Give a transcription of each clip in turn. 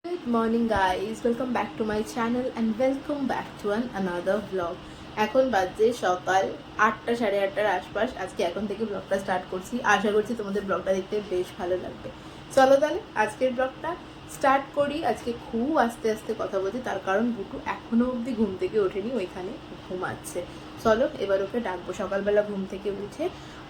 Good morning guys, welcome back to my channel and welcome back to another vlog. এখন বাজে সকাল 8টা 8:30টার আশপাশ। আজকে এখন থেকে ব্লগটা স্টার্ট করছি। আশা করছি তোমাদের ব্লগটা দেখতে বেশ ভালো লাগবে। চলো তাহলে আজকের ব্লগটা স্টার্ট করি। আজকে খুব আস্তে আস্তে কথা বলছি, তার কারণ বুটু এখনো অবধি ঘুম থেকে ওঠেনি, ওইখানে ঘুমাচ্ছে। চলো এবার ওকে ডাকবো। সকালবেলা ঘুম থেকে উঠে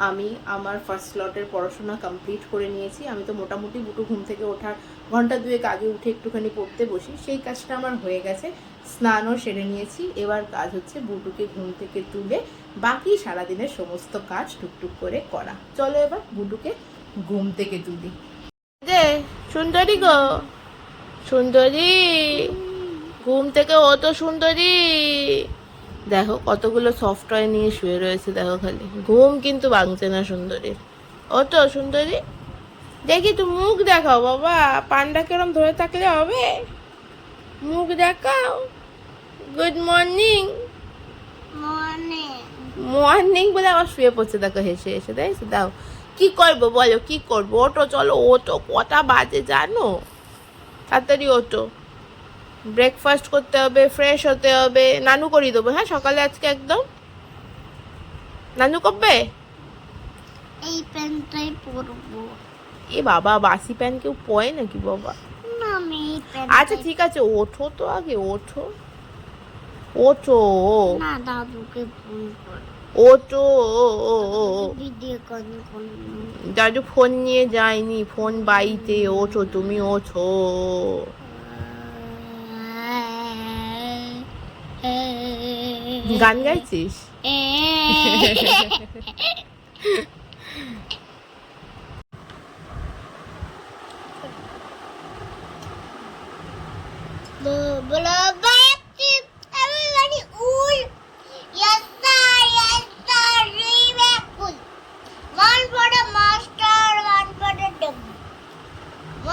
আমি আমার ফার্স্ট স্লটের পড়াশোনা কমপ্লিট করে নিয়েছি। আমি তো মোটামুটি বুটু ঘুম থেকে ওঠার ঘন্টা দুয়েক আগে উঠে একটুখানি পড়তে বসি, সেই কাজটা আমার হয়ে গেছে। স্নানও সেরে নিয়েছি। এবার কাজ হচ্ছে বুটুকে ঘুম থেকে তুলে বাকি সারাদিনের সমস্ত কাজ টুকটুক করে করা। চলো এবার বুটুকে ঘুম থেকে তুলি। যে সুন্দরী গো, সুন্দরী ঘুম থেকে ও তো সুন্দরী, দেখো কতগুলো সফট টয় নিয়ে শুয়ে রয়েছে, দেখো খালি ঘুম কিন্তু ভাঙছে না সুন্দরীর। ও তো সুন্দরী, দেখি তো মুখ দেখাও বাবা, পান্ডা কেরম ধরে থাকলে হবে, মুখ দেখাও। Good morning. মর্নিং মর্নিং বলে আবার শুয়ে পড়ছে, দেখো হেসে হেসে। দেখো দাও, কি করবো বলো, কি করবো? ওটো চলো, ওটো কটা বাজে জানো? তাড়াতাড়ি ওটো, ব্রেকফাস্ট করতে হবে, ফ্রেশ হতে হবে। নানু করিয়ে দেবো হ্যাঁ সকালে আজকে একদম। নানু করবে? এই প্যান্টটাই পরবো এ বাবা, বাসি প্যান্ট কেউ পরে নাকি বাবা? না, আমি এই আচ্ছা ঠিক আছে, ওঠো তো আগে, ওঠো ওঠো না, দাদুকে ফোন কর, ওঠো। ভিডিও কল করব। দাদু ফোন নিয়ে যায়নি, ফোন বাড়িতে। ওঠো তুমি, ওঠো। গান গাইছিস? বলো back to everybody all. Yes sir, yes sir, very cool. One for the master, one for the devil.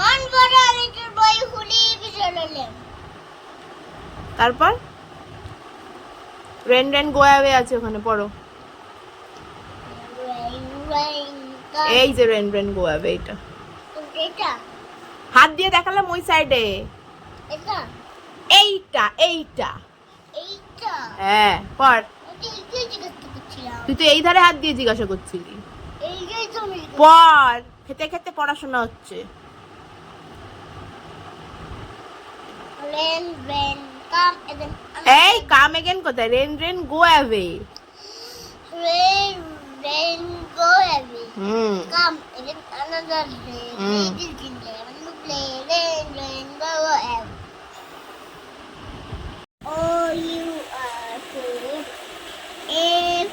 One for the little boy who lives alone. তারপর রেন রেন গোয়াবে আছে, ওখানে পড়ো। Rain, rain, এই যে রেন রেন গোয়াবে, এটা এটা হাত দিয়ে দেখালাম ওই সাইডে। এটা এইটা এইটা, এইটা হ্যাঁ পড়। এইটাই জিজ্ঞাসা করছিলাম। তুই তো এই ধারে হাত দিয়ে জিজ্ঞাসা করছিলি। এইটাই তো আমি পড়, খেতে খেতে পড়াশোনা হচ্ছে। rain, rain, come again. এই কাম এগেন কোথায়? Rain rain go away. Rain, rain, go away. Hmm Come again another day. Little children to play. Rain, rain, go away. Oh, you are good. F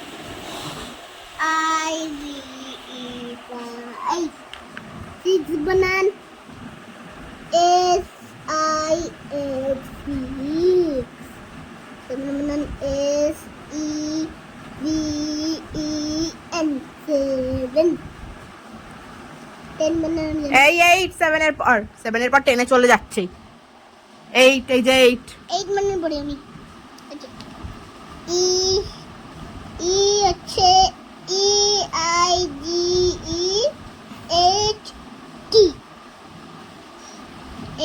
I V E Y. Six banana. S I X six. Seven banana. S E V E N seven. 10 banana. এই 8 7 এর পর, 7 এর পর 10 এ চলে যাচ্ছে। 8, এই যে 8। 8 মানে পড়ি আমি। ই ই হচ্ছে E I G E H T.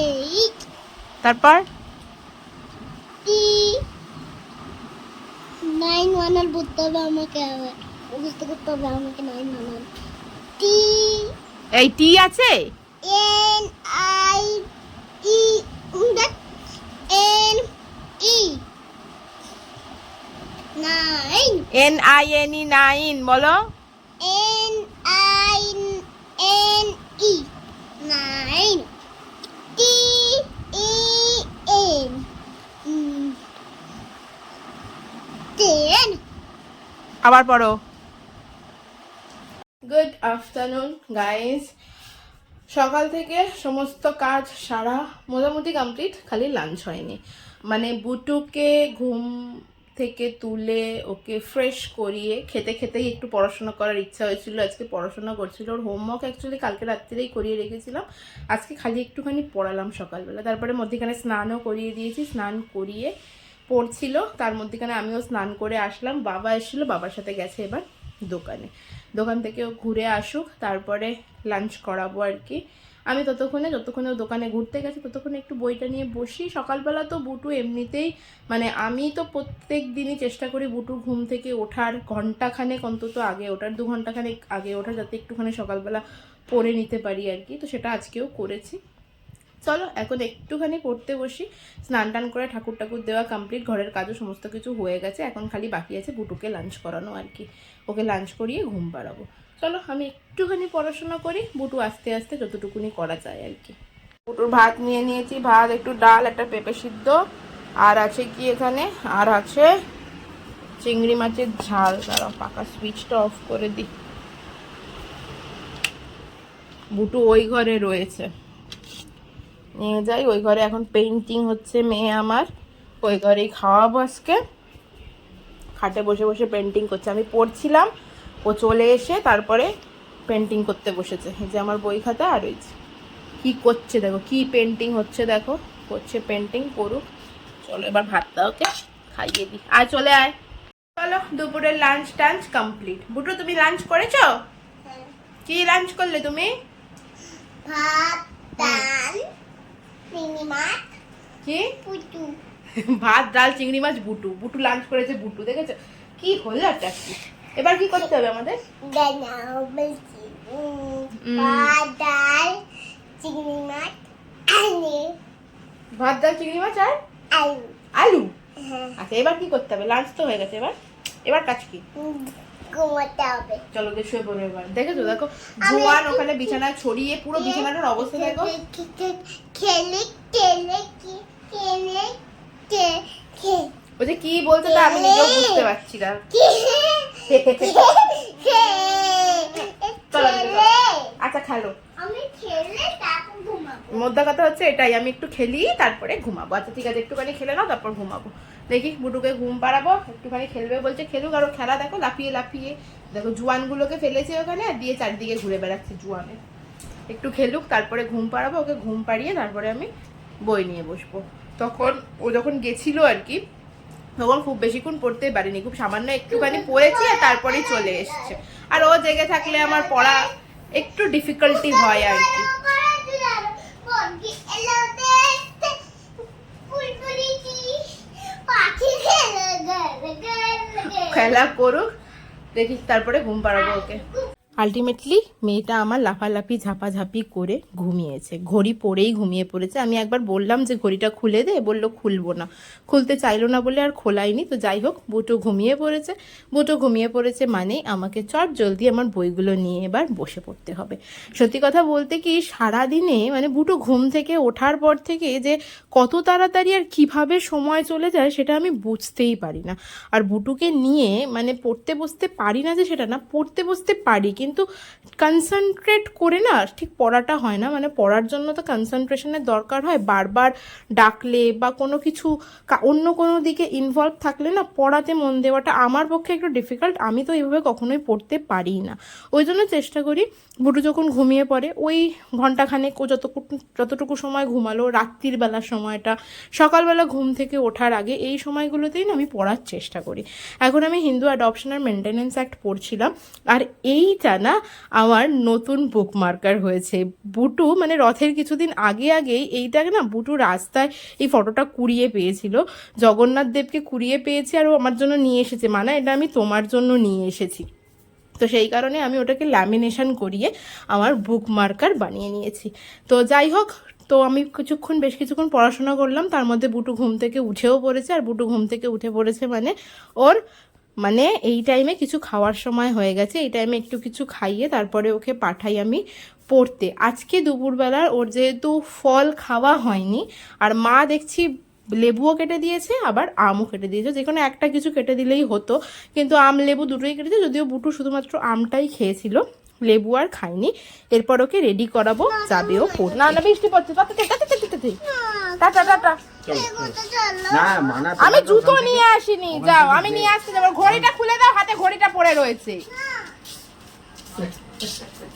8 তারপর টি 9 ওয়ানার পড়তে হবে আমাকে, আবার মুখস্থ করতে হবে আমাকে 9 ওয়ানার। টি এই টি আছে। N I E N E 9 N I N E 9 বলো। N I N E 9 T E N 10 আবার পড়ো। Good afternoon guys. সকাল থেকে সমস্ত কাজ সারা মোটামুটি কমপ্লিট, খালি লাঞ্চ হয়নি। মানে বুটুকে ঘুম থেকে তুলে ওকে ফ্রেশ করিয়ে খেতে খেতেই একটু পড়াশোনা করার ইচ্ছা হয়েছিল। আজকে পড়াশোনা করছিল, ওর হোমওয়ার্ক অ্যাকচুয়ালি কালকে রাত্রিরেই করিয়ে রেখেছিলাম, আজকে খালি একটুখানি পড়ালাম সকালবেলা। তারপরে মধ্যেখানে স্নানও করিয়ে দিয়েছি, স্নান করিয়ে পড়ছিল। তার মধ্যেখানে আমিও স্নান করে আসলাম। বাবা এসেছিলো, বাবার সাথে গেছে এবার দোকানে। দোকান থেকে ঘুরে আসুক, তারপরে লাঞ্চ করাবো আর কি। আমি যতক্ষণে ও দোকানে ঘুরতে গেছে ততক্ষণে একটু বইটা নিয়ে বসি। সকালবেলা তো বুটু এমনিতেই মানে আমি তো প্রত্যেক দিনই চেষ্টা করি বুটু ঘুম থেকে ওঠার ঘন্টাখানেক অন্তত আগে ওঠার, 2 ঘন্টাখানেক আগে ওঠার, যাতে একটুখানি সকালবেলা পড়ে নিতে পারি আর কি। তো সেটা আজকেও করেছি। চলো এখন একটুখানি পড়তে বসি। স্নান টান করে ঠাকুর টাকুর দেওয়া কমপ্লিট, ঘরের কাজও সমস্ত কিছু হয়ে গেছে। এখন খালি বাকি আছে বুটুকে লাঞ্চ করানো আর কি। ওকে লাঞ্চ করিয়ে ঘুম পাড়াবো। চলো আমি একটুখানি পড়াশোনা করি, বুটু আস্তে আস্তে যতটুকুনি করা যায় আর কি। বুটুর ভাত নিয়ে নিয়েছি, ভাত, একটু ডাল, একটা পেঁপে সিদ্ধ, আর আছে কি এখানে, আর আছে চিংড়ি মাছের ঝাল। দাঁড়াও পাকা সুইচটা অফ করে দিই। বুটু ওই ঘরে রয়েছে, নিয়ে যাই ওই ঘরে। এখন পেইন্টিং হচ্ছে মেয়ে আমার, ওই ঘরেই খাওয়াবো আজকে। খাটে বসে বসে পেন্টিং করছে, আমি পড়ছিলাম, ও চলে এসে তারপরে পেন্টিং করতে বসেছে। এই যে আমার বই খাতা, আর ওই কি করছে দেখো, কি পেন্টিং হচ্ছে দেখো, করছে পেন্টিং, করুক। চলো এবার ভাতটা ওকে খাইয়ে দিই। আয় চলে আয়। চলো দুপুরের লাঞ্চ টাঞ্চ কমপ্লিট। বুটু তুমি লাঞ্চ করেছো? কি লাঞ্চ করলে তুমি? ভাত, ডাল, চিংড়ি মাছ, কি? পুটু। ভাত, ডাল, চিংড়ি মাছ, বুটু। বুটু লাঞ্চ করেছে, বুটু দেখেছো কি হলো একটা কি। এবার কি করতে হবে আমাদের? দাঁড়াও বলছি। ভাত, ডাল, চিংড়ি মাছ, আলু। ভাত, ডাল, চিংড়ি মাছ আর আলু। আলু। হ্যাঁ। আচ্ছা এবার কি করতে হবে? লাঞ্চ তো হয়ে গেছে, এবার কাজ কি? ঘুমাতে হবে। চলো গিয়ে শুয়ে পড়ো এবার। দেখেছো দেখো জোয়ান ওখানে বিছানায় ছড়িয়ে, পুরো বিছানাটার অবস্থা দেখো। খেলে খেলে খেলে ও যে কি বলছে তা আমি নিজেও বুঝতে পারছি না। আচ্ছা খেলো। আমি খেলে তারপর ঘুমাবো। মোদ্দা কথা হচ্ছে এটাই, আমি একটু খেলি তারপরে ঘুমাবো। আচ্ছা ঠিক আছে, একটুখানি খেলে নাও তারপর ঘুমাবো। দেখি বুটুকে ঘুম পাড়াবো, একটুখানি খেলবে বলছে, খেলুক। আর খেলা দেখো, লাফিয়ে লাফিয়ে দেখো জোয়ানগুলোকে ফেলেছে ওখানে আর দিয়ে চারদিকে ঘুরে বেড়াচ্ছে জোয়ানে। একটু খেলুক, তারপরে ঘুম পাড়াবো ওকে। ঘুম পাড়িয়ে তারপরে আমি বই নিয়ে বসবো। তখন ও যখন গেছিল আর কি, তখন খুব বেশিক্ষণ পড়তে পারিনি, খুব সামান্য একটুখানি পড়েছি আর তারপরেই চলে এসছে। আর ও জেগে থাকলে আমার পড়া একটু ডিফিকাল্টি হয় আর কি। খেলা করুক, দেখি তারপরে ঘুম পাড়াবো ওকে। আলটিমেটলি মেয়েটা আমার লাফালাফি ঝাপাঝাপি করে ঘুমিয়েছে, ঘড়ি পরেই ঘুমিয়ে পড়েছে। আমি একবার বললাম যে ঘড়িটা খুলে দে, বললো খুলবো না, খুলতে চাইলো না বলে আর খোলাইনি। তো যাই হোক, বুটু ঘুমিয়ে পড়েছে। বুটু ঘুমিয়ে পড়েছে মানে আমাকে চট জলদি আমার বইগুলো নিয়ে এবার বসে পড়তে হবে। সত্যি কথা বলতে কি, সারাদিনে মানে বুটু ঘুম থেকে ওঠার পর থেকে যে কত তাড়াতাড়ি আর কিভাবে সময় চলে যায় সেটা আমি বুঝতেই পারি না। আর বুটুকে নিয়ে মানে পড়তে বসতে পারি না যে সেটা না, পড়তে বসতে পারি কিন্তু কনসেন্ট্রেট করে না ঠিক পড়াটা হয় না। মানে পড়ার জন্য তো কনসেন্ট্রেশনের দরকার হয়, বারবার ডাকলে বা কোনো কিছু অন্য কোনো দিকে ইনভলভ থাকলে না পড়াতে মন দেওয়াটা আমার পক্ষে একটু ডিফিকাল্ট। আমি তো এইভাবে কখনোই পড়তে পারি না। ওই জন্য চেষ্টা করি বুটু যখন ঘুমিয়ে পড়ে ওই ঘন্টাখানেক ও যতটুকু সময় ঘুমালো, রাত্রির বেলার সময়টা, সকালবেলা ঘুম থেকে ওঠার আগে, এই সময়গুলোতেই না আমি পড়ার চেষ্টা করি। এখন আমি হিন্দু অ্যাডপশন আর মেনটেনেন্স অ্যাক্ট পড়ছিলাম, আর এইটা না আমার নতুন বুকমার্কার হয়েছে। বুটু মানে রথের কিছুদিন আগেই এইটাকে না বুটু রাস্তায় এই ফটোটা কুড়িয়ে পেয়েছিল, জগন্নাথ দেবকে কুড়িয়ে পেয়েছে আর ও আমার জন্য নিয়ে এসেছে, মানে এটা আমি তোমার জন্য নিয়ে এসেছি। তো সেই কারণে আমি ওটাকে ল্যামিনেশন করিয়ে আমার বুকমার্কার বানিয়ে নিয়েছি। তো যাই হোক, তো আমি বেশ কিছুক্ষণ পড়াশোনা করলাম, তার মধ্যে বুটু ঘুম থেকে উঠেও পড়েছে। আর বুটু ঘুম থেকে উঠে পড়েছে মানে ওর মানে এই টাইমে কিছু খাওয়ার সময় হয়ে গেছে। এই টাইমে একটু কিছু খাইয়ে তারপরে ওকে পাঠাই আমি পড়তে। আজকে দুপুরবেলার ওর যেহেতু ফল খাওয়া হয়নি, আর মা দেখছি লেবুও কেটে দিয়েছে আবার আমও কেটে দিয়েছে, যে কোনো একটা কিছু কেটে দিলেই হতো, কিন্তু আম লেবু দুটোই কেটেছে। যদিও বুটু শুধুমাত্র আমটাই খেয়েছিল, লেবু আর খাইনি। এরপর ওকে রেডি করাবো, যাবেও পড়তে। না না বৃষ্টি পড়ছে, টাটা টাটা। আমি জুতো নিয়ে আসিনি, যাও আমি নিয়ে আসতে যাবো। ঘড়িটা খুলে দাও, হাতে ঘড়িটা পড়ে রয়েছে,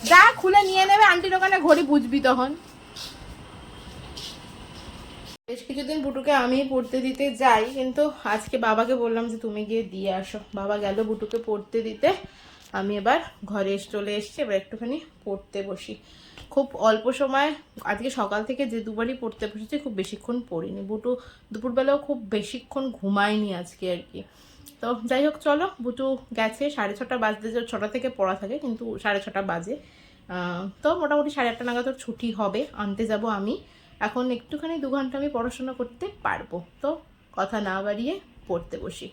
যা খুলে নিয়ে নেবে। আন্টির ওখানে ঘড়ি বুঝবি তখন। বেশ কিছুদিন বুটুকে আমি পড়তে দিতে যাই, কিন্তু আজকে বাবাকে বললাম যে তুমি গিয়ে দিয়ে আসো। বাবা গেল বুটুকে পড়তে দিতে, আমি এবার ঘরে চলে এসেছি। এবার একটুখানি পড়তে বসি। খুব অল্প সময়, আজকে সকাল থেকে যে দুবারই পড়তে বসেছি খুব বেশিক্ষণ পড়িনি। বুটু দুপুরবেলাও খুব বেশিক্ষণ ঘুমায়নি আজকে আর কি। তো যাই হোক চলো, বুটু গেছে, 6:30 বাজতে, 6টা থেকে পড়া থাকে কিন্তু 6:30 বাজে। তো মোটামুটি 8:30 নাগাদ ওর ছুটি হবে, আনতে যাব আমি। এখন একটুখানি 2 ঘন্টা আমি পড়াশোনা করতে পারবো। তো কথা না বাড়িয়ে পড়তে বসি।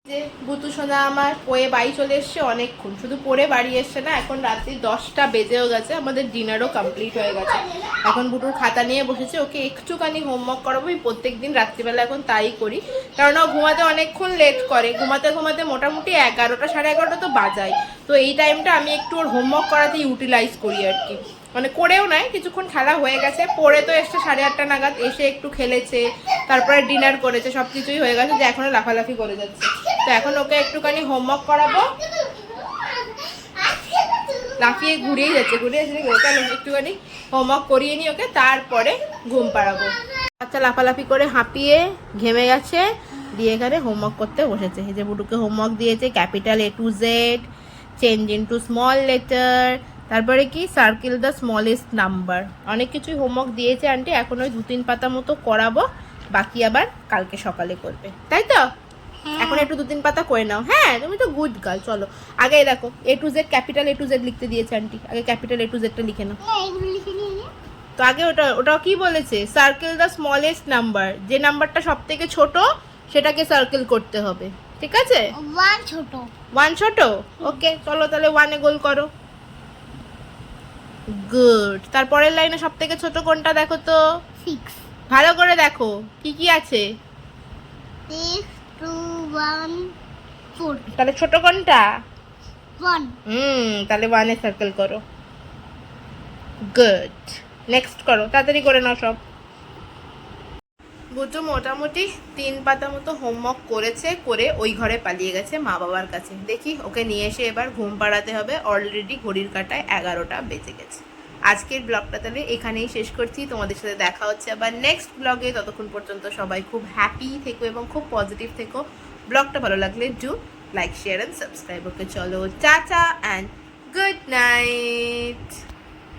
যে বুতু সোনা আমার পড়ে বাড়ি চলে এসছে অনেকক্ষণ, শুধু পড়ে বাড়ি এসছে না, এখন রাত্রি 10টা বেজেও গেছে, আমাদের ডিনারও কমপ্লিট হয়ে গেছে। এখন বুটুর খাতা নিয়ে বসেছে, ওকে একটুখানি হোমওয়ার্ক করাবো। প্রত্যেক দিন রাত্রিবেলা এখন তাই করি, কারণ ও ঘুমাতে অনেকক্ষণ লেট করে, ঘুমাতে ঘুমাতে মোটামুটি 11টা 11:30 তো বাজায়। তো এই টাইমটা আমি একটু ওর হোমওয়ার্ক করাতে ইউটিলাইজ করি আর কি। মানে করেও নাই, কিছুক্ষণ খেলা হয়ে গেছে, পড়ে তো এসছে 8:30 নাগাদ, এসে একটু খেলেছে, তারপরে ডিনার করেছে, সব কিছুই হয়ে গেছে, যে এখনো লাফালাফি করে যাচ্ছে। তো এখন ওকে একটুখানি হোমওয়ার্ক করাবো। লাফিয়ে ঘুরিয়ে যাচ্ছে, চলো একটুখানি হোমওয়ার্ক করিয়ে নি ওকে, তারপরে ঘুম পাড়াবো। বাচ্চা লাফালাফি করে হাঁপিয়ে ঘেমে গেছে, দিয়ে এখানে হোমওয়ার্ক করতে বসেছে। এই যে বুটুকে হোমওয়ার্ক দিয়েছে, capital A to Z, change into small letter, তারপরে কি সার্কেল দ্য স্মলেস্ট নাম্বার, অনেক কিছুই হোমওয়ার্ক দিয়েছে আন্টি। এখন ওই 2-3 পাতা মতো করাবো, বাকি আবার কালকে সকালে করবে, তাই তো? এখন একটু 2-3 পাতা করে নাও। হ্যাঁ, তুমি তো গুড গার্ল। চলো আগে দেখো, A to Z, capital A to Z লিখতে দিয়েছে আন্টি, আগে ক্যাপিটাল A to Z টা লিখে নাও। এগুলো লিখে নিয়ে তো আগে ওটা কি বলেছে, সার্কেল দ্য স্মলেস্ট নাম্বার, যে নাম্বারটা সব থেকে ছোট সেটাকে সার্কেল করতে হবে, ঠিক আছে? 1 ছোট, 1 ছোট, ওকে চলো তাহলে 1 এ গোল করো। গুড। তারপরের লাইনে সব থেকে ছোট কোনটা দেখো তো, 6, ভালো করে দেখো কি কি আছে। 6 2 1 4, তাহলে ছোট কোনটা? 1, তাহলে 1 এ সার্কেল করো। গুড, নেক্সট করো, তাড়াতাড়ি করে নাও সব। বুটু মোটামুটি 3 পাতা মতো হোমওয়ার্ক করেছে, করে ওই ঘরে পালিয়ে গেছে মা বাবার কাছে। দেখি ওকে নিয়ে এসে এবার ঘুম পাড়াতে হবে, অলরেডি ঘড়ির কাঁটায় 11টা বেজে গেছে। আজকের ব্লগটা তাহলে এখানেই শেষ করছি, তোমাদের সাথে দেখা হচ্ছে আবার নেক্সট ব্লগে। ততক্ষণ পর্যন্ত সবাই খুব হ্যাপি থেকো এবং খুব পজিটিভ থেকো। ব্লগটা ভালো লাগলে do like, share and subscribe. Okay চলো, টাটা অ্যান্ড গুড নাইট।